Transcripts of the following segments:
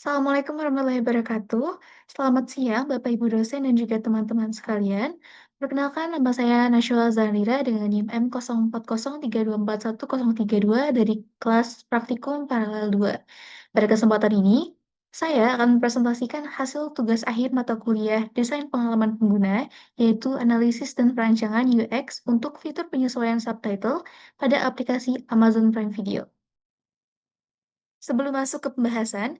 Assalamualaikum warahmatullahi wabarakatuh. Selamat siang, Bapak Ibu dosen dan juga teman-teman sekalian. Perkenalkan, nama saya Nashwa Zanira dengan NIM M0403241032 dari kelas Praktikum Paralel 2. Pada kesempatan ini, saya akan mempresentasikan hasil tugas akhir mata kuliah Desain Pengalaman Pengguna, yaitu Analisis dan Perancangan UX untuk fitur penyesuaian subtitle pada aplikasi Amazon Prime Video. Sebelum masuk ke pembahasan,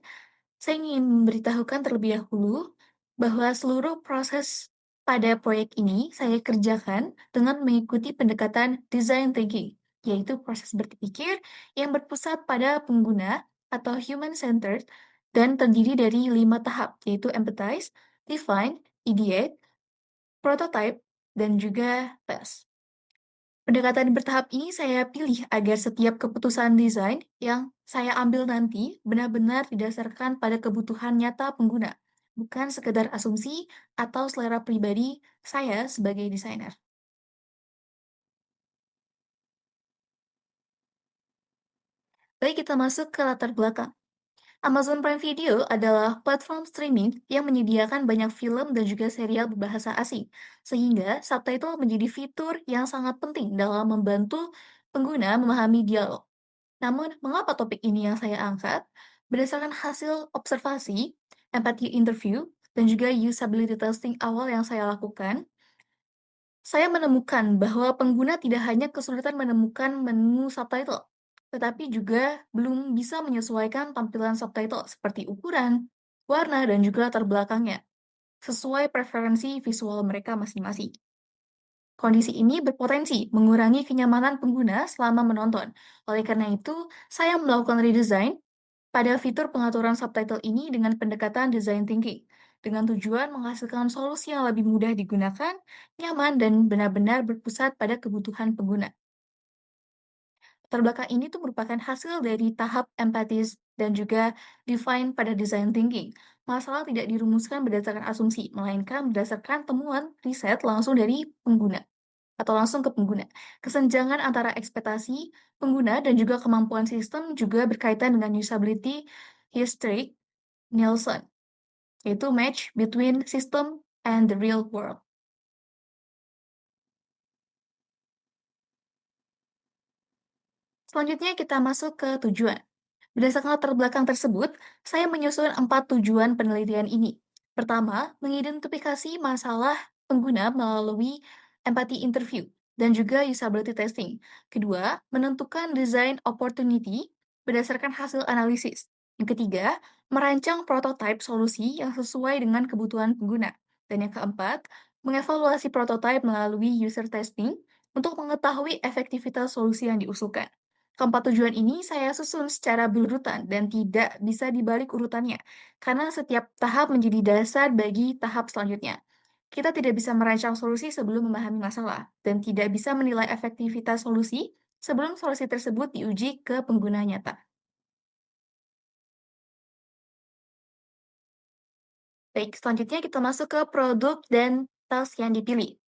saya ingin memberitahukan terlebih dahulu bahwa seluruh proses pada proyek ini saya kerjakan dengan mengikuti pendekatan design thinking, yaitu proses berpikir yang berpusat pada pengguna atau human-centered dan terdiri dari 5 tahap, yaitu empathize, define, ideate, prototype, dan juga test. Pendekatan bertahap ini saya pilih agar setiap keputusan desain yang saya ambil nanti benar-benar didasarkan pada kebutuhan nyata pengguna, bukan sekedar asumsi atau selera pribadi saya sebagai desainer. Baik, kita masuk ke latar belakang. Amazon Prime Video adalah platform streaming yang menyediakan banyak film dan juga serial berbahasa asing, sehingga subtitle menjadi fitur yang sangat penting dalam membantu pengguna memahami dialog. Namun, mengapa topik ini yang saya angkat? Berdasarkan hasil observasi, empathy interview, dan juga usability testing awal yang saya lakukan, saya menemukan bahwa pengguna tidak hanya kesulitan menemukan menu subtitle, tetapi juga belum bisa menyesuaikan tampilan subtitle seperti ukuran, warna, dan juga latar belakangnya, sesuai preferensi visual mereka masing-masing. Kondisi ini berpotensi mengurangi kenyamanan pengguna selama menonton. Oleh karena itu, saya melakukan redesign pada fitur pengaturan subtitle ini dengan pendekatan design thinking, dengan tujuan menghasilkan solusi yang lebih mudah digunakan, nyaman, dan benar-benar berpusat pada kebutuhan pengguna. Latar belakang ini tuh merupakan hasil dari tahap empathize dan juga define pada design thinking. Masalah tidak dirumuskan berdasarkan asumsi, melainkan berdasarkan temuan riset langsung dari pengguna atau langsung ke pengguna. Kesenjangan antara ekspektasi pengguna dan juga kemampuan sistem juga berkaitan dengan usability history Nielsen, yaitu match between system and the real world. Selanjutnya kita masuk ke tujuan. Berdasarkan latar belakang tersebut, saya menyusun 4 tujuan penelitian ini. Pertama, mengidentifikasi masalah pengguna melalui empathy interview dan juga usability testing. Kedua, menentukan design opportunity berdasarkan hasil analisis. Yang ketiga, merancang prototipe solusi yang sesuai dengan kebutuhan pengguna. Dan yang keempat, mengevaluasi prototipe melalui user testing untuk mengetahui efektivitas solusi yang diusulkan. Keempat tujuan ini saya susun secara berurutan dan tidak bisa dibalik urutannya, karena setiap tahap menjadi dasar bagi tahap selanjutnya. Kita tidak bisa merancang solusi sebelum memahami masalah, dan tidak bisa menilai efektivitas solusi sebelum solusi tersebut diuji ke pengguna nyata. Baik, selanjutnya kita masuk ke produk dan task yang dipilih.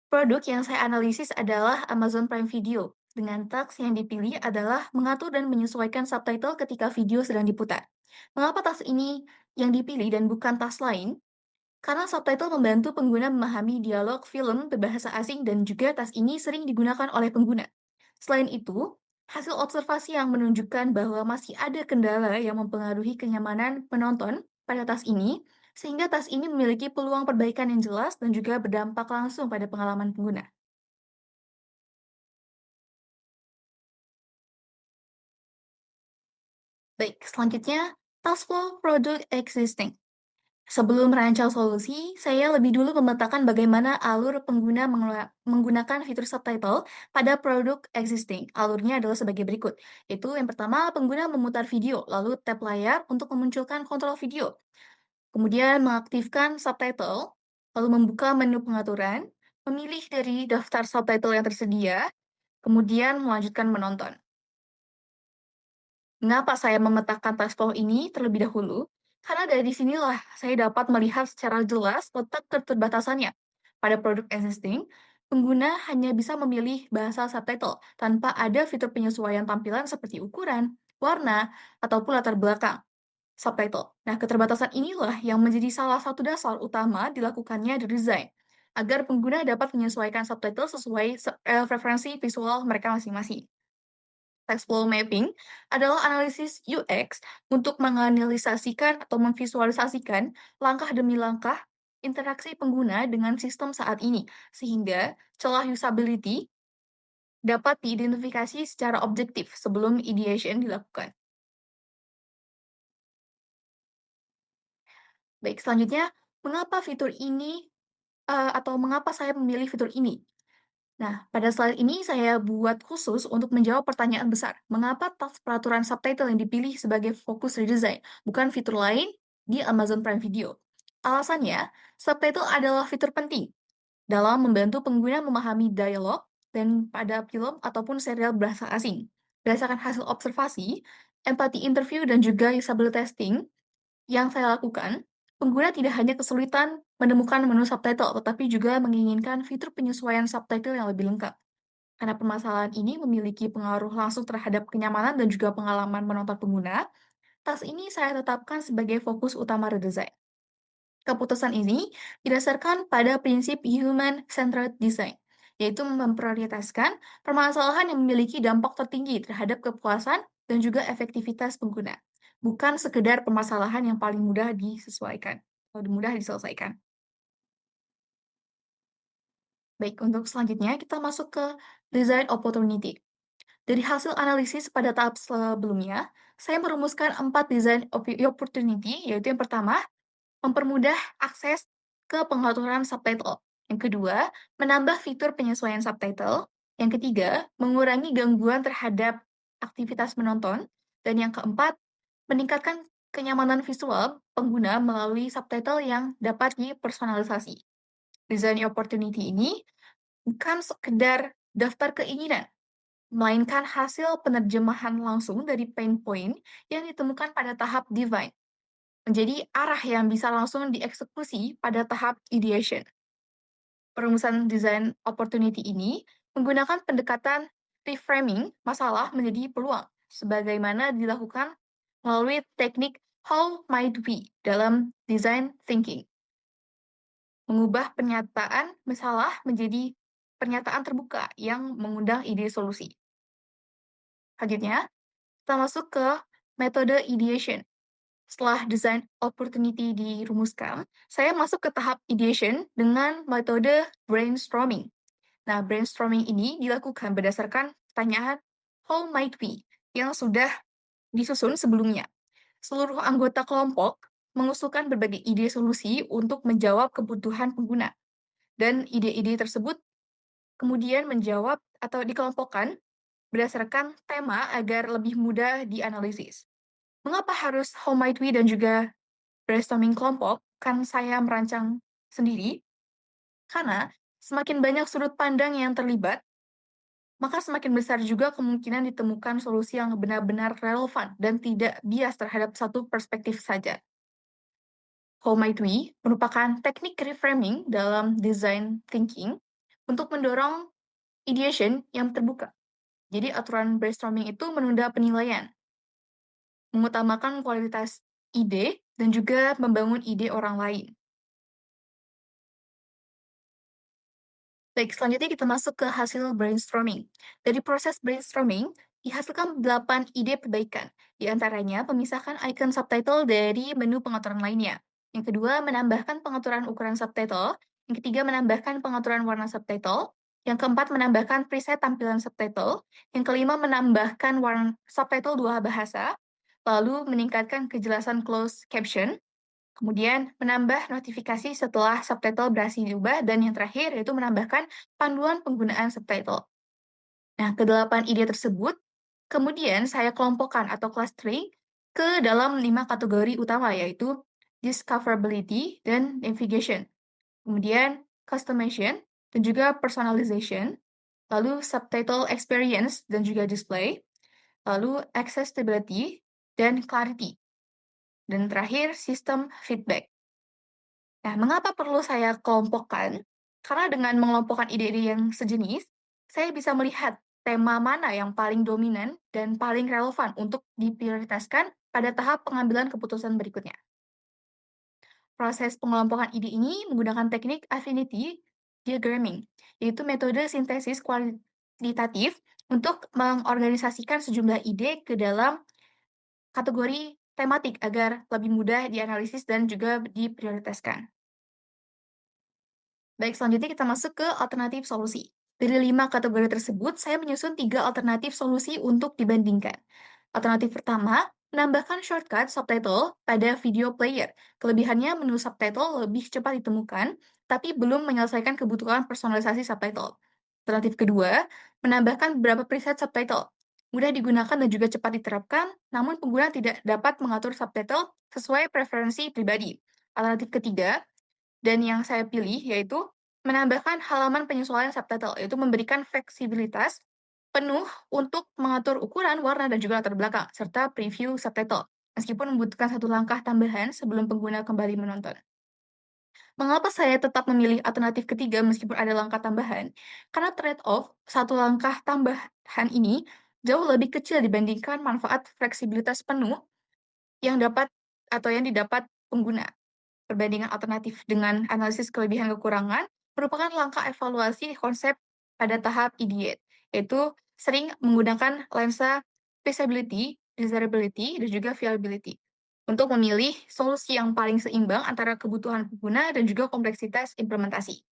Produk yang saya analisis adalah Amazon Prime Video, dengan task yang dipilih adalah mengatur dan menyesuaikan subtitle ketika video sedang diputar. Mengapa task ini yang dipilih dan bukan task lain? Karena subtitle membantu pengguna memahami dialog film berbahasa asing dan juga task ini sering digunakan oleh pengguna. Selain itu, hasil observasi yang menunjukkan bahwa masih ada kendala yang mempengaruhi kenyamanan penonton pada task ini, sehingga task ini memiliki peluang perbaikan yang jelas dan juga berdampak langsung pada pengalaman pengguna. Baik, selanjutnya, task flow product existing. Sebelum merancang solusi, saya lebih dulu memetakan bagaimana alur pengguna menggunakan fitur subtitle pada produk existing. Alurnya adalah sebagai berikut, yaitu yang pertama, pengguna memutar video, lalu tap layar untuk memunculkan kontrol video. Kemudian mengaktifkan subtitle, lalu membuka menu pengaturan, memilih dari daftar subtitle yang tersedia, kemudian melanjutkan menonton. Mengapa saya memetakan task flow ini terlebih dahulu? Karena dari sinilah saya dapat melihat secara jelas letak keterbatasannya. Pada produk existing, pengguna hanya bisa memilih bahasa subtitle tanpa ada fitur penyesuaian tampilan seperti ukuran, warna, ataupun latar belakang. Subtitle. Nah, keterbatasan inilah yang menjadi salah satu dasar utama dilakukannya redesign, agar pengguna dapat menyesuaikan subtitle sesuai preferensi visual mereka masing-masing. Text flow mapping adalah analisis UX untuk menganalisasikan atau memvisualisasikan langkah demi langkah interaksi pengguna dengan sistem saat ini, sehingga celah usability dapat diidentifikasi secara objektif sebelum ideation dilakukan. Baik, selanjutnya, mengapa fitur ini atau mengapa saya memilih fitur ini? Nah, pada slide ini saya buat khusus untuk menjawab pertanyaan besar. Mengapa tas peraturan subtitle yang dipilih sebagai fokus redesign, bukan fitur lain di Amazon Prime Video? Alasannya, subtitle adalah fitur penting dalam membantu pengguna memahami dialog dan pada film ataupun serial bahasa asing. Berdasarkan hasil observasi, empathy interview dan juga usability testing yang saya lakukan, pengguna tidak hanya kesulitan menemukan menu subtitle, tetapi juga menginginkan fitur penyesuaian subtitle yang lebih lengkap. Karena permasalahan ini memiliki pengaruh langsung terhadap kenyamanan dan juga pengalaman menonton pengguna, tas ini saya tetapkan sebagai fokus utama redesign. Keputusan ini didasarkan pada prinsip human-centered design, yaitu memprioritaskan permasalahan yang memiliki dampak tertinggi terhadap kepuasan dan juga efektivitas pengguna, bukan sekedar permasalahan yang paling mudah disesuaikan atau mudah diselesaikan. Baik, untuk selanjutnya kita masuk ke design opportunity. Dari hasil analisis pada tahap sebelumnya, saya merumuskan 4 design opportunity, yaitu yang pertama, mempermudah akses ke pengaturan subtitle. Yang kedua, menambah fitur penyesuaian subtitle. Yang ketiga, mengurangi gangguan terhadap aktivitas menonton. Dan yang keempat, meningkatkan kenyamanan visual pengguna melalui subtitle yang dapat dipersonalisasi. Design opportunity ini bukan sekedar daftar keinginan, melainkan hasil penerjemahan langsung dari pain point yang ditemukan pada tahap divine, menjadi arah yang bisa langsung dieksekusi pada tahap ideation. Perumusan design opportunity ini menggunakan pendekatan reframing masalah menjadi peluang, sebagaimana dilakukan melalui teknik how might we dalam design thinking, mengubah pernyataan masalah menjadi pernyataan terbuka yang mengundang ide solusi. Selanjutnya, kita masuk ke metode ideation. Setelah design opportunity dirumuskan, saya masuk ke tahap ideation dengan metode brainstorming. Nah, brainstorming ini dilakukan berdasarkan pertanyaan how might we yang sudah disusun sebelumnya. Seluruh anggota kelompok mengusulkan berbagai ide solusi untuk menjawab kebutuhan pengguna. Dan ide-ide tersebut kemudian menjawab atau dikelompokkan berdasarkan tema agar lebih mudah dianalisis. Mengapa harus how might we dan juga brainstorming kelompok? Kan saya merancang sendiri, karena semakin banyak sudut pandang yang terlibat, maka semakin besar juga kemungkinan ditemukan solusi yang benar-benar relevan dan tidak bias terhadap satu perspektif saja. How might we merupakan teknik reframing dalam design thinking untuk mendorong ideation yang terbuka. Jadi aturan brainstorming itu menunda penilaian, mengutamakan kualitas ide, dan juga membangun ide orang lain. Baik, selanjutnya kita masuk ke hasil brainstorming. Dari proses brainstorming, dihasilkan 8 ide perbaikan. Di antaranya, memisahkan icon subtitle dari menu pengaturan lainnya. Yang kedua, menambahkan pengaturan ukuran subtitle. Yang ketiga, menambahkan pengaturan warna subtitle. Yang keempat, menambahkan preset tampilan subtitle. Yang kelima, menambahkan warna subtitle dua bahasa. Lalu, meningkatkan kejelasan closed caption. Kemudian menambah notifikasi setelah subtitle berhasil diubah, dan yang terakhir yaitu menambahkan panduan penggunaan subtitle. Nah, kedelapan ide tersebut kemudian saya kelompokkan atau clustering ke dalam 5 kategori utama, yaitu discoverability dan navigation, kemudian customization dan juga personalization, lalu subtitle experience dan juga display, lalu accessibility dan clarity, dan terakhir sistem feedback. Nah, mengapa perlu saya kelompokkan? Karena dengan mengelompokkan ide-ide yang sejenis, saya bisa melihat tema mana yang paling dominan dan paling relevan untuk diprioritaskan pada tahap pengambilan keputusan berikutnya. Proses pengelompokan ide ini menggunakan teknik affinity diagramming, yaitu metode sintesis kualitatif untuk mengorganisasikan sejumlah ide ke dalam kategori tematik agar lebih mudah dianalisis dan juga diprioritaskan. Baik, selanjutnya kita masuk ke alternatif solusi. Dari 5 kategori tersebut, saya menyusun 3 alternatif solusi untuk dibandingkan. Alternatif pertama, menambahkan shortcut subtitle pada video player. Kelebihannya menu subtitle lebih cepat ditemukan, tapi belum menyelesaikan kebutuhan personalisasi subtitle. Alternatif kedua, menambahkan beberapa preset subtitle. Mudah digunakan dan juga cepat diterapkan, namun pengguna tidak dapat mengatur subtitle sesuai preferensi pribadi. Alternatif ketiga, dan yang saya pilih yaitu menambahkan halaman penyesuaian subtitle, yaitu memberikan fleksibilitas penuh untuk mengatur ukuran, warna, dan juga latar belakang, serta preview subtitle, meskipun membutuhkan satu langkah tambahan sebelum pengguna kembali menonton. Mengapa saya tetap memilih alternatif ketiga meskipun ada langkah tambahan? Karena trade-off satu langkah tambahan ini jauh lebih kecil dibandingkan manfaat fleksibilitas penuh yang dapat atau yang didapat pengguna. Perbandingan alternatif dengan analisis kelebihan kekurangan merupakan langkah evaluasi konsep pada tahap ideate, yaitu sering menggunakan lensa feasibility, desirability, dan juga viability untuk memilih solusi yang paling seimbang antara kebutuhan pengguna dan juga kompleksitas implementasi.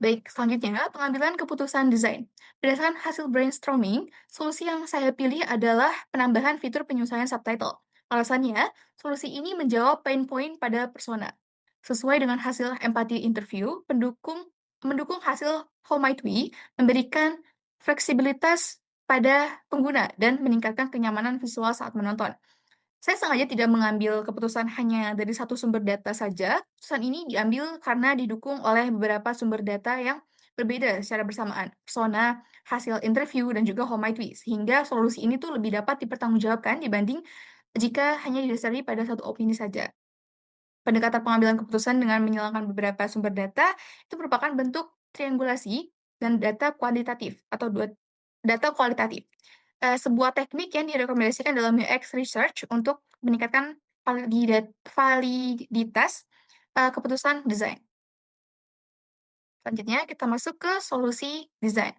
Baik, selanjutnya pengambilan keputusan desain. Berdasarkan hasil brainstorming, solusi yang saya pilih adalah penambahan fitur penyesuaian subtitle. Alasannya, solusi ini menjawab pain point pada persona. Sesuai dengan hasil empati interview, mendukung hasil How Might We, memberikan fleksibilitas pada pengguna dan meningkatkan kenyamanan visual saat menonton. Saya sengaja tidak mengambil keputusan hanya dari satu sumber data saja. Keputusan ini diambil karena didukung oleh beberapa sumber data yang berbeda secara bersamaan, persona, hasil interview, dan juga home might we, sehingga solusi ini tuh lebih dapat dipertanggungjawabkan dibanding jika hanya didasari pada satu opini saja. Pendekatan pengambilan keputusan dengan menyilangkan beberapa sumber data itu merupakan bentuk triangulasi dan data kuantitatif atau data kualitatif. Sebuah teknik yang direkomendasikan dalam UX research untuk meningkatkan validitas keputusan desain. Selanjutnya kita masuk ke solusi desain.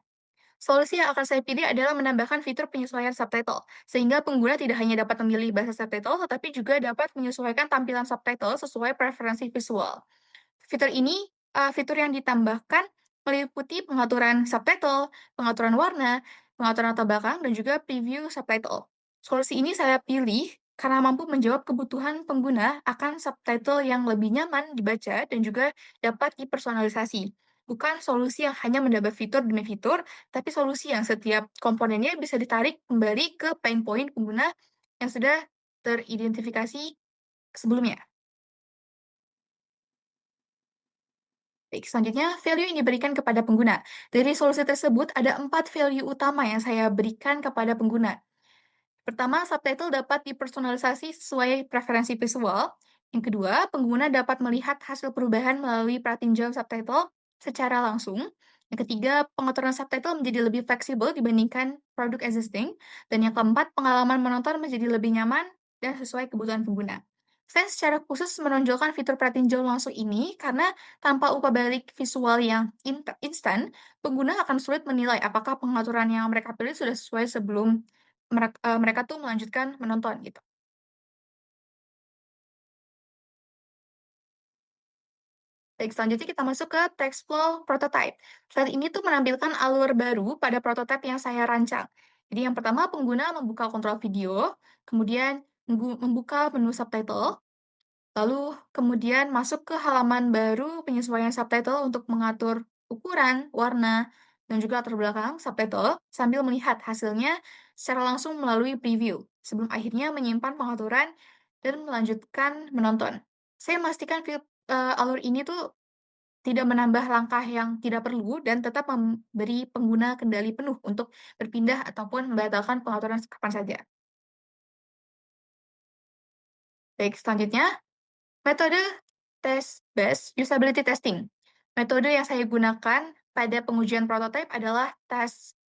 Solusi yang akan saya pilih adalah menambahkan fitur penyesuaian subtitle, sehingga pengguna tidak hanya dapat memilih bahasa subtitle, tetapi juga dapat menyesuaikan tampilan subtitle sesuai preferensi visual. Fitur yang ditambahkan meliputi pengaturan subtitle, pengaturan warna, pengaturan latar belakang, dan juga preview subtitle. Solusi ini saya pilih karena mampu menjawab kebutuhan pengguna akan subtitle yang lebih nyaman dibaca dan juga dapat dipersonalisasi. Bukan solusi yang hanya menambah fitur demi fitur, tapi solusi yang setiap komponennya bisa ditarik kembali ke pain point pengguna yang sudah teridentifikasi sebelumnya. Baik, selanjutnya value yang diberikan kepada pengguna. Dari solusi tersebut ada 4 value utama yang saya berikan kepada pengguna. Pertama, subtitle dapat dipersonalisasi sesuai preferensi visual. Yang kedua, pengguna dapat melihat hasil perubahan melalui pratinjau subtitle secara langsung. Yang ketiga, pengaturan subtitle menjadi lebih fleksibel dibandingkan produk existing. Dan yang keempat, pengalaman menonton menjadi lebih nyaman dan sesuai kebutuhan pengguna. Saya secara khusus menonjolkan fitur pratinjau langsung ini karena tanpa umpan balik visual yang instan, pengguna akan sulit menilai apakah pengaturan yang mereka pilih sudah sesuai sebelum mereka tuh melanjutkan menonton gitu. Baik, selanjutnya kita masuk ke TextFlow Prototype. Slide ini tuh menampilkan alur baru pada prototipe yang saya rancang. Jadi yang pertama pengguna membuka kontrol video, kemudian membuka menu subtitle, lalu kemudian masuk ke halaman baru penyesuaian subtitle untuk mengatur ukuran, warna, dan juga latar belakang subtitle sambil melihat hasilnya secara langsung melalui preview sebelum akhirnya menyimpan pengaturan dan melanjutkan menonton. Saya memastikan alur ini tuh tidak menambah langkah yang tidak perlu dan tetap memberi pengguna kendali penuh untuk berpindah ataupun membatalkan pengaturan kapan saja. Baik, selanjutnya metode test-based usability testing. Metode yang saya gunakan pada pengujian prototipe adalah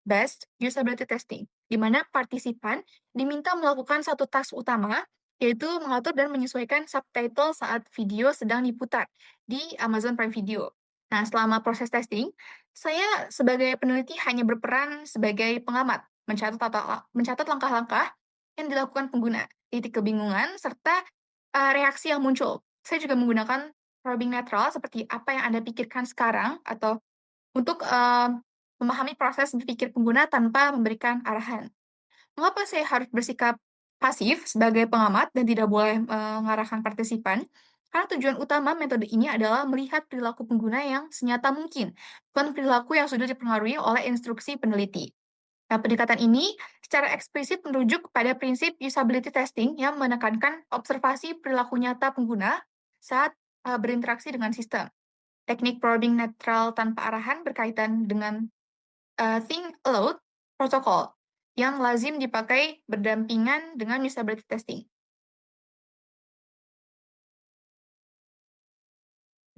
Based Usability Testing, di mana partisipan diminta melakukan satu task utama, yaitu mengatur dan menyesuaikan subtitle saat video sedang diputar di Amazon Prime Video. Nah, selama proses testing, saya sebagai peneliti hanya berperan sebagai pengamat, mencatat langkah-langkah yang dilakukan pengguna, titik kebingungan, serta reaksi yang muncul. Saya juga menggunakan probing netral seperti apa yang Anda pikirkan sekarang atau untuk, memahami proses berpikir pengguna tanpa memberikan arahan. Mengapa saya harus bersikap pasif sebagai pengamat dan tidak boleh mengarahkan partisipan? Karena tujuan utama metode ini adalah melihat perilaku pengguna yang senyata mungkin, bukan perilaku yang sudah dipengaruhi oleh instruksi peneliti. Nah, pendekatan ini secara eksplisit merujuk pada prinsip usability testing yang menekankan observasi perilaku nyata pengguna saat berinteraksi dengan sistem. Teknik probing netral tanpa arahan berkaitan dengan think aloud protokol yang lazim dipakai berdampingan dengan usability testing.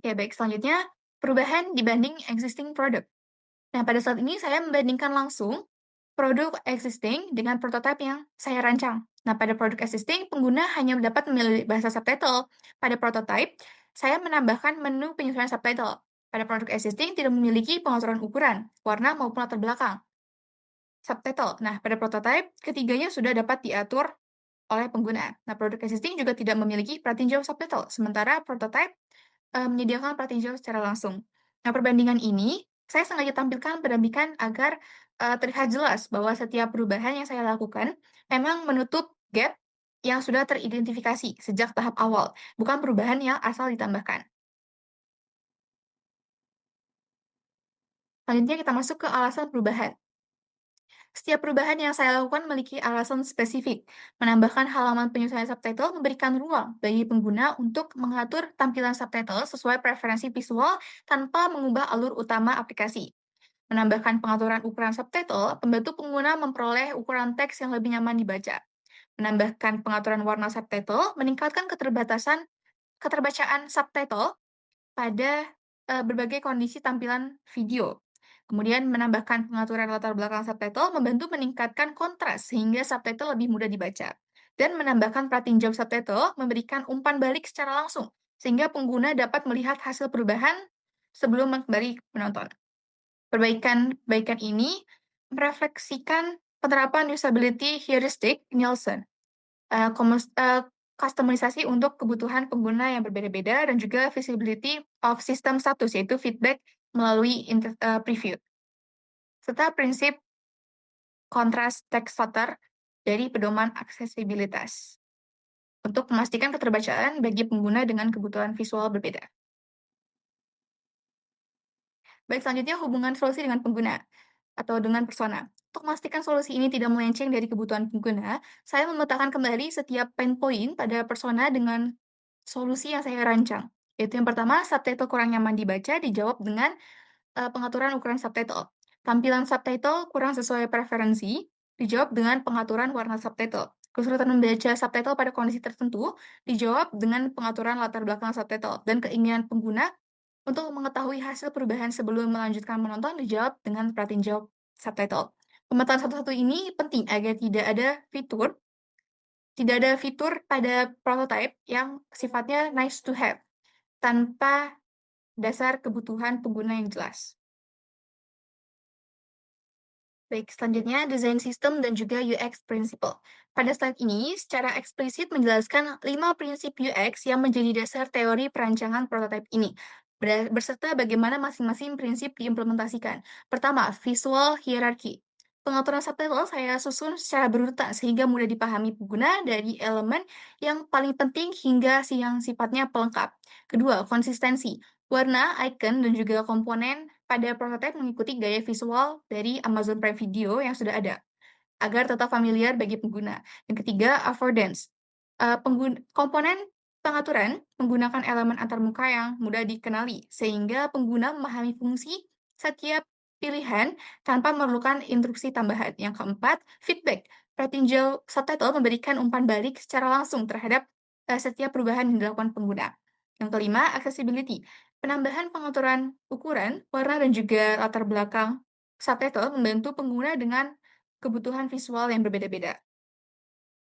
Oke, baik. Selanjutnya, perubahan dibanding existing product. Nah, pada saat ini saya membandingkan langsung produk existing dengan prototipe yang saya rancang. Nah, pada produk existing, pengguna hanya dapat memilih bahasa subtitle. Pada prototipe, saya menambahkan menu penyesuaian subtitle. Pada produk existing tidak memiliki pengaturan ukuran, warna maupun latar belakang. Subtitle. Nah, pada prototipe, ketiganya sudah dapat diatur oleh pengguna. Nah, produk existing juga tidak memiliki perhatian jauh subtitle, sementara prototipe menyediakan perhatian jauh secara langsung. Nah, perbandingan ini saya sengaja tampilkan perbandingan agar terlihat jelas bahwa setiap perubahan yang saya lakukan memang menutup gap yang sudah teridentifikasi sejak tahap awal, bukan perubahan yang asal ditambahkan. Selanjutnya kita masuk ke alasan perubahan. Setiap perubahan yang saya lakukan memiliki alasan spesifik. Menambahkan halaman penyesuaian subtitle memberikan ruang bagi pengguna untuk mengatur tampilan subtitle sesuai preferensi visual tanpa mengubah alur utama aplikasi. Menambahkan pengaturan ukuran subtitle membantu pengguna memperoleh ukuran teks yang lebih nyaman dibaca. Menambahkan pengaturan warna subtitle meningkatkan keterbacaan subtitle pada, berbagai kondisi tampilan video. Kemudian menambahkan pengaturan latar belakang subtitle membantu meningkatkan kontras sehingga subtitle lebih mudah dibaca. Dan menambahkan perhatiin jawab subtitle memberikan umpan balik secara langsung, sehingga pengguna dapat melihat hasil perubahan sebelum kembali menonton. Perbaikan ini merefleksikan penerapan usability heuristic Nielsen. Kustomisasi untuk kebutuhan pengguna yang berbeda-beda dan juga visibility of system status, yaitu feedback melalui preview, serta prinsip kontras text stutter dari pedoman aksesibilitas untuk memastikan keterbacaan bagi pengguna dengan kebutuhan visual berbeda. Baik, selanjutnya hubungan solusi dengan pengguna atau dengan persona. Untuk memastikan solusi ini tidak melenceng dari kebutuhan pengguna, saya memetakan kembali setiap pain point pada persona dengan solusi yang saya rancang. Yaitu yang pertama, subtitle kurang nyaman dibaca dijawab dengan pengaturan ukuran subtitle. Tampilan subtitle kurang sesuai preferensi dijawab dengan pengaturan warna subtitle. Kesulitan membaca subtitle pada kondisi tertentu dijawab dengan pengaturan latar belakang subtitle. Dan keinginan pengguna untuk mengetahui hasil perubahan sebelum melanjutkan menonton dijawab dengan perhatian jawab subtitle. Pemetaan satu-satu ini penting agar tidak ada fitur pada prototype yang sifatnya nice to have, tanpa dasar kebutuhan pengguna yang jelas. Baik, selanjutnya desain sistem dan juga UX principle. Pada slide ini, secara eksplisit menjelaskan 5 prinsip UX yang menjadi dasar teori perancangan prototipe ini, berserta bagaimana masing-masing prinsip diimplementasikan. Pertama, visual hierarchy. Pengaturan subtitle saya susun secara berurutan sehingga mudah dipahami pengguna dari elemen yang paling penting hingga yang sifatnya pelengkap. Kedua, konsistensi. Warna, icon, dan juga komponen pada prototipe mengikuti gaya visual dari Amazon Prime Video yang sudah ada, agar tetap familiar bagi pengguna. Yang ketiga, affordance. Komponen pengaturan menggunakan elemen antarmuka yang mudah dikenali, sehingga pengguna memahami fungsi setiap pilihan tanpa memerlukan instruksi tambahan. Yang keempat, feedback. Pratinjau subtitle memberikan umpan balik secara langsung terhadap setiap perubahan yang dilakukan pengguna. Yang kelima, accessibility. Penambahan pengaturan ukuran, warna, dan juga latar belakang subtitle membantu pengguna dengan kebutuhan visual yang berbeda-beda.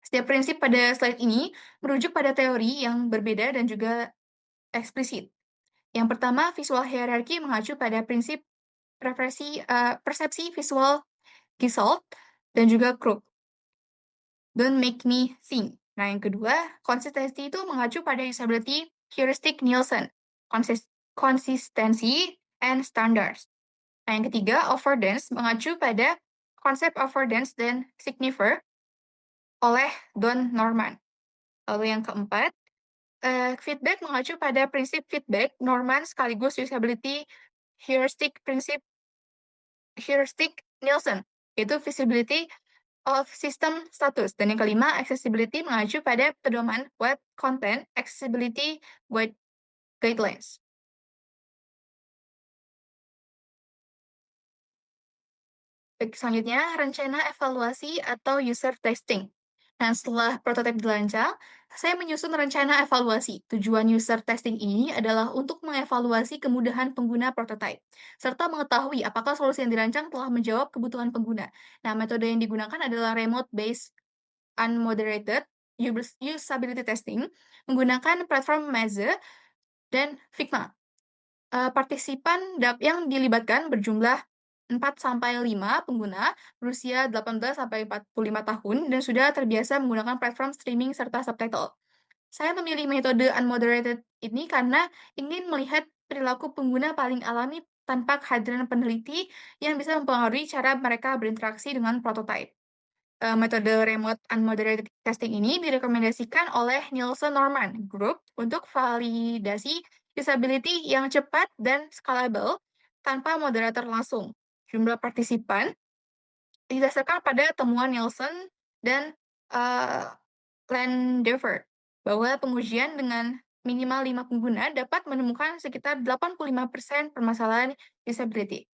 Setiap prinsip pada slide ini merujuk pada teori yang berbeda dan juga eksplisit. Yang pertama, visual hierarchy mengacu pada prinsip persepsi visual Gestalt dan juga Krug. Don't make me think. Nah, yang kedua, konsistensi itu mengacu pada usability heuristic Nielsen, konsistensi and standards. Nah, yang ketiga, affordance mengacu pada konsep affordance dan signifier oleh Don Norman. Lalu yang keempat, feedback mengacu pada prinsip feedback Norman sekaligus usability heuristic Nielsen, yaitu visibility of system status. Dan yang kelima, accessibility mengacu pada pedoman web content accessibility guidelines. Baik, selanjutnya, rencana evaluasi atau user testing. Nah, setelah prototipe dirancang, saya menyusun rencana evaluasi. Tujuan user testing ini adalah untuk mengevaluasi kemudahan pengguna prototipe, serta mengetahui apakah solusi yang dirancang telah menjawab kebutuhan pengguna. Nah, metode yang digunakan adalah remote-based unmoderated usability testing menggunakan platform Maze dan Figma. Partisipan yang dilibatkan berjumlah 4 sampai 5 pengguna berusia 18 sampai 45 tahun dan sudah terbiasa menggunakan platform streaming serta subtitle. Saya memilih metode unmoderated ini karena ingin melihat perilaku pengguna paling alami tanpa kehadiran peneliti yang bisa mempengaruhi cara mereka berinteraksi dengan prototipe. Metode remote unmoderated testing ini direkomendasikan oleh Nielsen Norman Group untuk validasi usability yang cepat dan scalable tanpa moderator langsung. Jumlah partisipan didasarkan pada temuan Nielsen dan uh, Landover bahwa pengujian dengan minimal 5 pengguna dapat menemukan sekitar 85% permasalahan usability.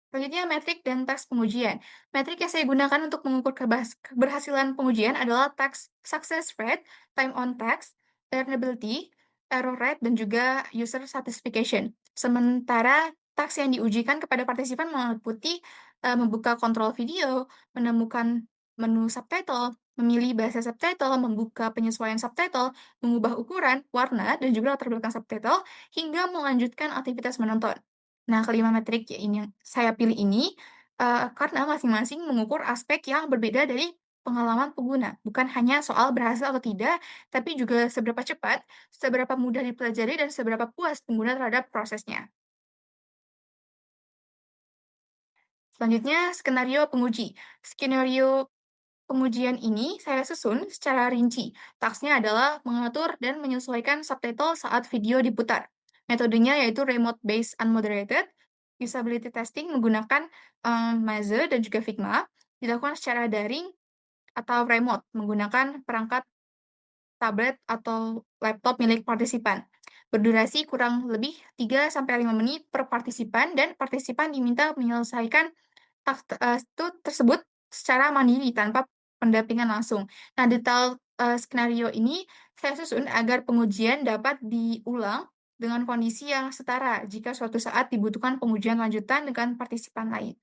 Selanjutnya, metrik dan teks pengujian. Metrik yang saya gunakan untuk mengukur keberhasilan pengujian adalah teks success rate, time on text, learnability, error rate, dan juga user satisfaction. Sementara teks yang diujikan kepada partisipan meliputi membuka kontrol video, menemukan menu subtitle, memilih bahasa subtitle, membuka penyesuaian subtitle, mengubah ukuran, warna, dan juga latar belakang subtitle, hingga melanjutkan aktivitas menonton. Nah, kelima metrik ini yang saya pilih ini, karena masing-masing mengukur aspek yang berbeda dari pengalaman pengguna. Bukan hanya soal berhasil atau tidak, tapi juga seberapa cepat, seberapa mudah dipelajari, dan seberapa puas pengguna terhadap prosesnya. Selanjutnya, skenario penguji. Skenario pengujian ini saya susun secara rinci. Tasknya adalah mengatur dan menyesuaikan subtitle saat video diputar. Metodenya yaitu remote-based unmoderated, usability testing menggunakan Maze dan juga Figma, dilakukan secara daring atau remote menggunakan perangkat tablet atau laptop milik partisipan. Berdurasi kurang lebih 3-5 menit per partisipan dan partisipan diminta menyelesaikan tersebut secara mandiri tanpa pendampingan langsung. Nah, detail, skenario ini saya susun agar pengujian dapat diulang dengan kondisi yang setara jika suatu saat dibutuhkan pengujian lanjutan dengan partisipan lain.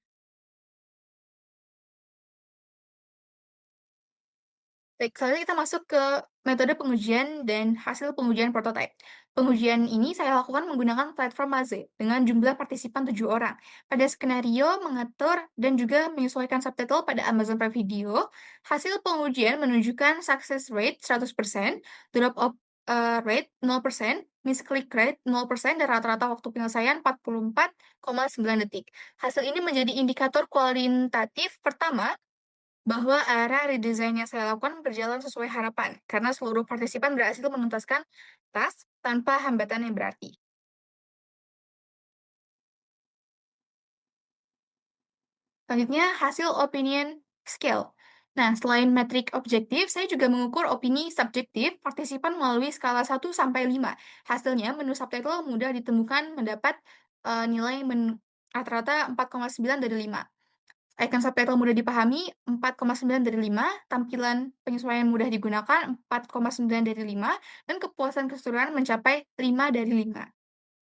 Baik, selanjutnya kita masuk ke metode pengujian dan hasil pengujian prototipe. Pengujian ini saya lakukan menggunakan platform Maze dengan jumlah partisipan 7 orang. Pada skenario, mengatur, dan juga menyesuaikan subtitle pada Amazon Prime Video, hasil pengujian menunjukkan success rate 100%, drop off rate 0%, misclick rate 0%, dan rata-rata waktu penyelesaian 44,9 detik. Hasil ini menjadi indikator kualitatif pertama bahwa arah redesign yang saya lakukan berjalan sesuai harapan, karena seluruh partisipan berhasil menuntaskan task tanpa hambatan yang berarti. Selanjutnya, hasil opinion scale. Nah, selain metrik objektif, saya juga mengukur opini subjektif partisipan melalui skala 1 sampai 5. Hasilnya, menu subtitle mudah ditemukan mendapat nilai rata-rata 4,9 dari 5. Icon subtitle mudah dipahami, 4,9 dari 5, tampilan penyesuaian mudah digunakan, 4,9 dari 5, dan kepuasan keseluruhan mencapai 5 dari 5.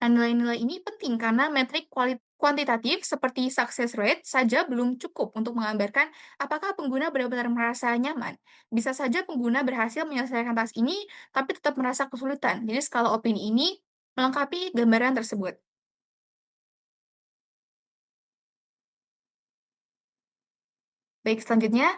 Nah, nilai-nilai ini penting karena metrik kuantitatif seperti success rate saja belum cukup untuk menggambarkan apakah pengguna benar-benar merasa nyaman. Bisa saja pengguna berhasil menyelesaikan task ini, tapi tetap merasa kesulitan. Jadi, skala opini ini melengkapi gambaran tersebut. Baik, selanjutnya,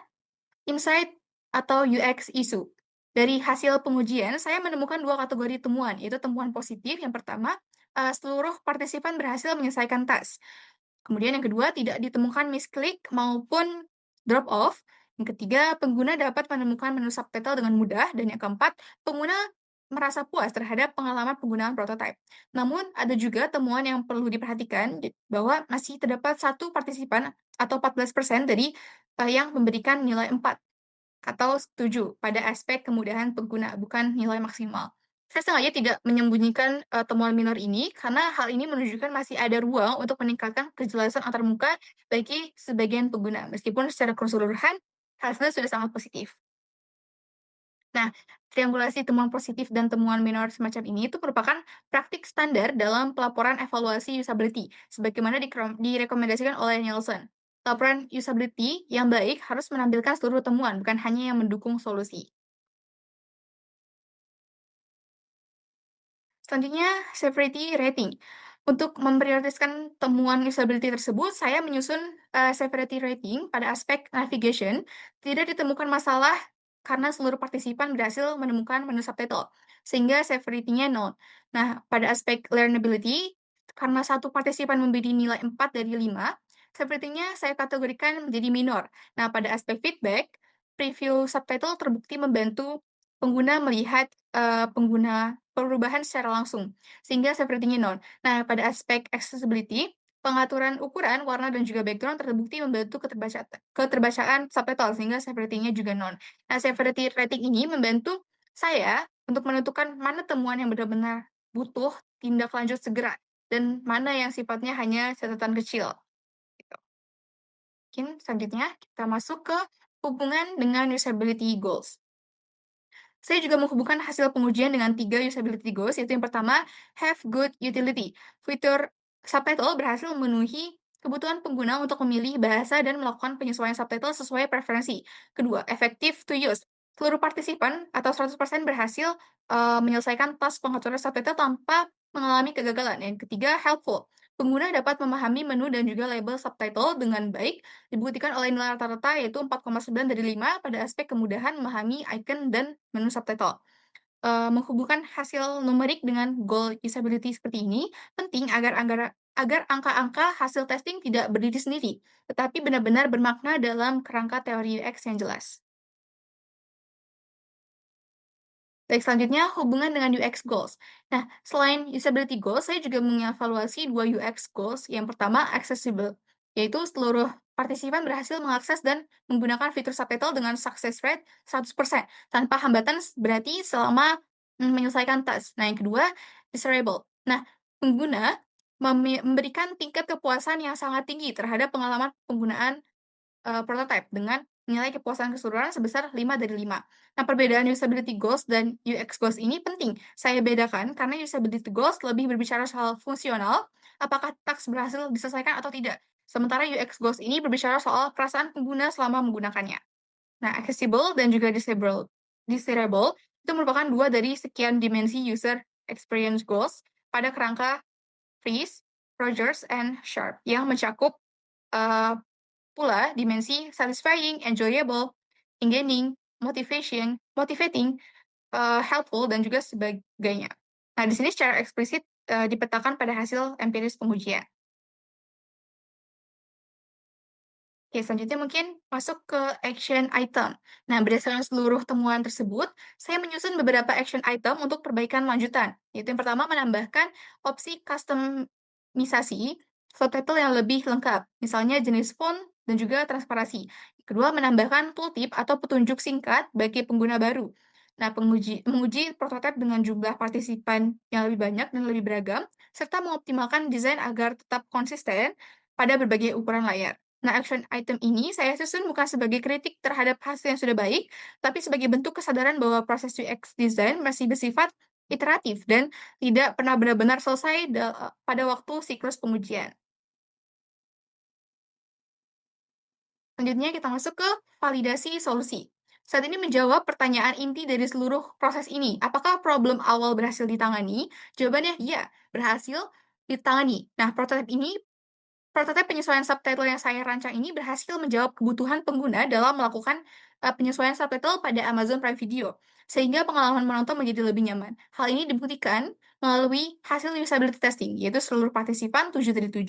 insight atau UX issue. Dari hasil pengujian, saya menemukan dua kategori temuan, yaitu temuan positif. Yang pertama, seluruh partisipan berhasil menyelesaikan task. Kemudian yang kedua, tidak ditemukan misklik maupun drop off. Yang ketiga, pengguna dapat menemukan menu subtitle dengan mudah. Dan yang keempat, pengguna merasa puas terhadap pengalaman penggunaan prototype. Namun, ada juga temuan yang perlu diperhatikan bahwa masih terdapat satu partisipan atau 14% dari yang memberikan nilai 4 atau setuju pada aspek kemudahan pengguna, bukan nilai maksimal. Saya sengaja tidak menyembunyikan, temuan minor ini, karena hal ini menunjukkan masih ada ruang untuk meningkatkan kejelasan antarmuka bagi sebagian pengguna, meskipun secara keseluruhan hasilnya sudah sangat positif. Nah, triangulasi temuan positif dan temuan minor semacam ini itu merupakan praktik standar dalam pelaporan evaluasi usability, sebagaimana direkomendasikan oleh Nielsen. Laporan usability yang baik harus menampilkan seluruh temuan, bukan hanya yang mendukung solusi. Selanjutnya, severity rating. Untuk memprioritaskan temuan usability tersebut, saya menyusun severity rating pada aspek navigation. Tidak ditemukan masalah karena seluruh partisipan berhasil menemukan menu subtitle, sehingga severity-nya 0. Nah, pada aspek learnability, karena satu partisipan memberi nilai 4 dari 5, severity-nya saya kategorikan menjadi minor. Nah, pada aspek feedback, preview subtitle terbukti membantu pengguna melihat perubahan secara langsung, sehingga sepertinya nol. Nah, pada aspek accessibility, pengaturan ukuran, warna, dan juga background terbukti membantu keterbacaan subtitle, sehingga sepertinya juga non. Nah, severity rating ini membantu saya untuk menentukan mana temuan yang benar-benar butuh tindak lanjut segera, dan mana yang sifatnya hanya catatan kecil, gitu. Mungkin selanjutnya kita masuk ke hubungan dengan usability goals. Saya juga menghubungkan hasil pengujian dengan 3 usability goals, yaitu yang pertama, have good utility. Fitur subtitle berhasil memenuhi kebutuhan pengguna untuk memilih bahasa dan melakukan penyesuaian subtitle sesuai preferensi. Kedua, effective to use. Seluruh partisipan atau 100% berhasil menyelesaikan task pengaturan subtitle tanpa mengalami kegagalan. Yang ketiga, helpful. Pengguna dapat memahami menu dan juga label subtitle dengan baik, dibuktikan oleh nilai rata-rata yaitu 4,9 dari 5 pada aspek kemudahan memahami icon dan menu subtitle. Menghubungkan hasil numerik dengan goal usability seperti ini penting agar angka-angka hasil testing tidak berdiri sendiri, tetapi benar-benar bermakna dalam kerangka teori UX yang jelas. Baik, selanjutnya hubungan dengan UX goals. Nah, selain usability goals, saya juga mengevaluasi dua UX goals. Yang pertama, accessible, yaitu seluruh partisipan berhasil mengakses dan menggunakan fitur subtitle dengan success rate 100%, tanpa hambatan berarti selama menyelesaikan task. Nah, yang kedua, desirable. Nah, pengguna memberikan tingkat kepuasan yang sangat tinggi terhadap pengalaman penggunaan prototype dengan nilai kepuasan keseluruhan sebesar 5 dari 5. Nah, perbedaan usability goals dan UX goals ini penting saya bedakan karena usability goals lebih berbicara soal fungsional, apakah task berhasil diselesaikan atau tidak. Sementara UX goals ini berbicara soal perasaan pengguna selama menggunakannya. Nah, accessible dan juga desirable itu merupakan dua dari sekian dimensi user experience goals pada kerangka Fries, Rogers, and Sharp yang mencakup uh, pula dimensi satisfying, enjoyable, engaging, motivating, helpful, dan juga sebagainya. Nah, di sini secara eksplisit dipetakan pada hasil empiris pengujian. Oke, selanjutnya mungkin masuk ke action item. Nah, berdasarkan seluruh temuan tersebut, saya menyusun beberapa action item untuk perbaikan lanjutan. Yaitu yang pertama, menambahkan opsi kustomisasi subtitle yang lebih lengkap, misalnya jenis font dan juga transparansi. Kedua, menambahkan tooltip atau petunjuk singkat bagi pengguna baru. Nah, menguji prototipe dengan jumlah partisipan yang lebih banyak dan lebih beragam, serta mengoptimalkan desain agar tetap konsisten pada berbagai ukuran layar. Nah, action item ini saya susun bukan sebagai kritik terhadap hasil yang sudah baik, tapi sebagai bentuk kesadaran bahwa proses UX design masih bersifat iteratif dan tidak pernah benar-benar selesai pada waktu siklus pengujian. Selanjutnya kita masuk ke validasi solusi. Saat ini menjawab pertanyaan inti dari seluruh proses ini. Apakah problem awal berhasil ditangani? Jawabannya ya, berhasil ditangani. Nah, prototipe penyesuaian subtitle yang saya rancang ini berhasil menjawab kebutuhan pengguna dalam melakukan penyesuaian subtitle pada Amazon Prime Video, sehingga pengalaman menonton menjadi lebih nyaman. Hal ini dibuktikan melalui hasil usability testing, yaitu seluruh partisipan 7 dari 7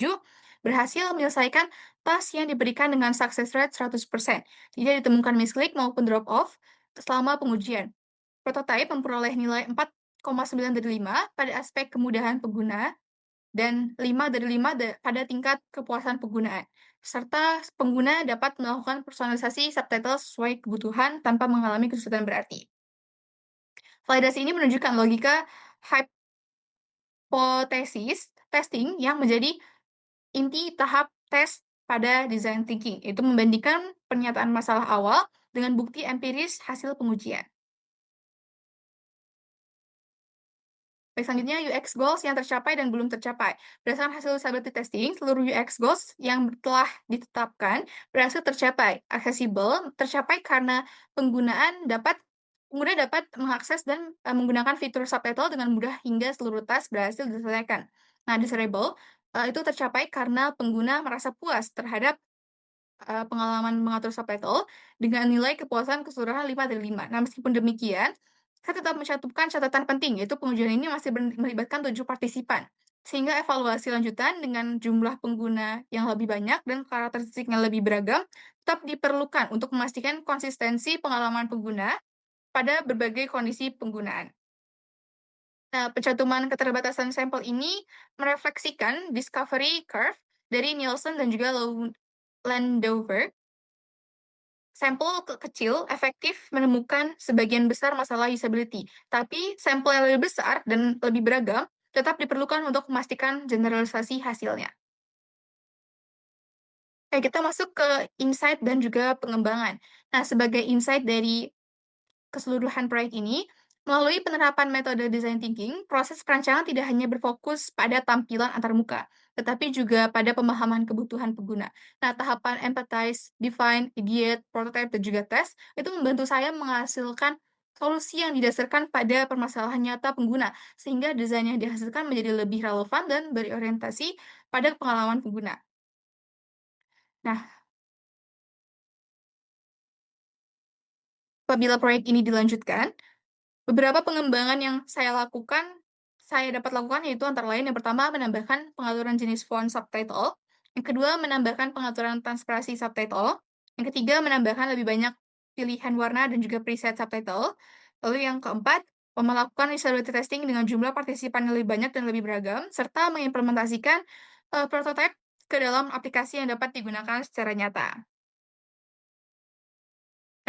berhasil menyelesaikan tes yang diberikan dengan success rate 100%. Tidak ditemukan misklik maupun drop off selama pengujian. Prototipe memperoleh nilai 4,9 dari 5 pada aspek kemudahan pengguna dan 5 dari 5 pada tingkat kepuasan penggunaan, serta pengguna dapat melakukan personalisasi subtitle sesuai kebutuhan tanpa mengalami kesulitan berarti. Validasi ini menunjukkan logika hipotesis testing yang menjadi inti tahap tes pada design thinking, yaitu membandingkan pernyataan masalah awal dengan bukti empiris hasil pengujian. Baik, selanjutnya UX goals yang tercapai dan belum tercapai. Berdasarkan hasil usability testing, seluruh UX goals yang telah ditetapkan berhasil tercapai. Aksesibel tercapai karena pengguna dapat mengakses dan menggunakan fitur subtitle dengan mudah hingga seluruh tas berhasil diselesaikan. Nah, desirable itu tercapai karena pengguna merasa puas terhadap pengalaman mengatur subtitle dengan nilai kepuasan keseluruhan 5 dari 5. Nah, meskipun demikian, saya tetap mencantumkan catatan penting, yaitu pengujian ini masih melibatkan 7 partisipan. Sehingga evaluasi lanjutan dengan jumlah pengguna yang lebih banyak dan karakteristik yang lebih beragam tetap diperlukan untuk memastikan konsistensi pengalaman pengguna pada berbagai kondisi penggunaan. Nah, pencantuman keterbatasan sampel ini merefleksikan discovery curve dari Nielsen dan juga Landover. Sampel kecil efektif menemukan sebagian besar masalah usability, tapi sampel yang lebih besar dan lebih beragam tetap diperlukan untuk memastikan generalisasi hasilnya. Oke, kita masuk ke insight dan juga pengembangan. Nah, sebagai insight dari keseluruhan proyek ini, melalui penerapan metode design thinking, proses perancangan tidak hanya berfokus pada tampilan antarmuka, tetapi juga pada pemahaman kebutuhan pengguna. Nah, tahapan empathize, define, ideate, prototype, dan juga test itu membantu saya menghasilkan solusi yang didasarkan pada permasalahan nyata pengguna, sehingga desain yang dihasilkan menjadi lebih relevan dan berorientasi pada pengalaman pengguna. Nah, apabila proyek ini dilanjutkan, beberapa pengembangan yang saya dapat lakukan yaitu antara lain yang pertama menambahkan pengaturan jenis font subtitle, yang kedua menambahkan pengaturan transparansi subtitle, yang ketiga menambahkan lebih banyak pilihan warna dan juga preset subtitle, lalu yang keempat melakukan usability testing dengan jumlah partisipan yang lebih banyak dan lebih beragam, serta mengimplementasikan prototipe ke dalam aplikasi yang dapat digunakan secara nyata.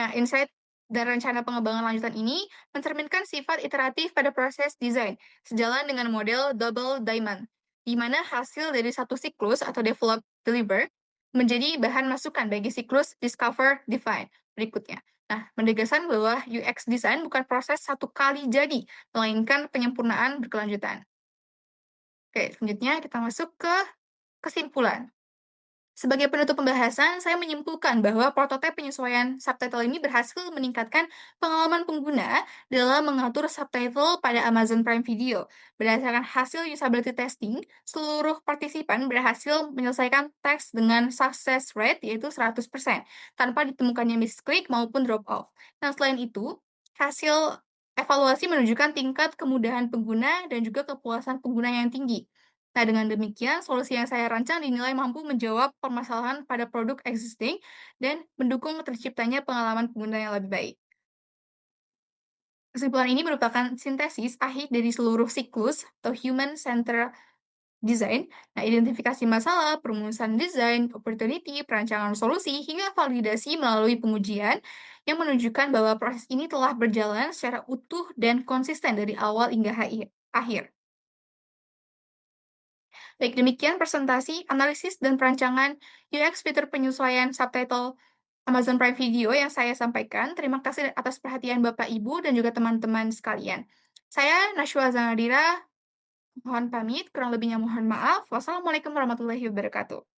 Nah, insight dan rencana pengembangan lanjutan ini mencerminkan sifat iteratif pada proses desain, sejalan dengan model double diamond, di mana hasil dari satu siklus atau develop deliver menjadi bahan masukan bagi siklus discover define berikutnya. Nah, menegaskan bahwa UX design bukan proses satu kali jadi, melainkan penyempurnaan berkelanjutan. Oke, selanjutnya kita masuk ke kesimpulan. Sebagai penutup pembahasan, saya menyimpulkan bahwa prototipe penyesuaian subtitle ini berhasil meningkatkan pengalaman pengguna dalam mengatur subtitle pada Amazon Prime Video. Berdasarkan hasil usability testing, seluruh partisipan berhasil menyelesaikan teks dengan success rate yaitu 100%, tanpa ditemukannya misklik maupun drop off. Nah, selain itu, hasil evaluasi menunjukkan tingkat kemudahan pengguna dan juga kepuasan pengguna yang tinggi. Nah, dengan demikian, solusi yang saya rancang dinilai mampu menjawab permasalahan pada produk existing dan mendukung terciptanya pengalaman pengguna yang lebih baik. Kesimpulan ini merupakan sintesis akhir dari seluruh siklus atau human center design. Nah, identifikasi masalah, perumusan desain, opportunity, perancangan solusi, hingga validasi melalui pengujian yang menunjukkan bahwa proses ini telah berjalan secara utuh dan konsisten dari awal hingga akhir. Baik, demikian presentasi, analisis, dan perancangan UX fitur penyesuaian subtitle Amazon Prime Video yang saya sampaikan. Terima kasih atas perhatian Bapak, Ibu, dan juga teman-teman sekalian. Saya Nashwa Zanadira, mohon pamit, kurang lebihnya mohon maaf. Wassalamualaikum warahmatullahi wabarakatuh.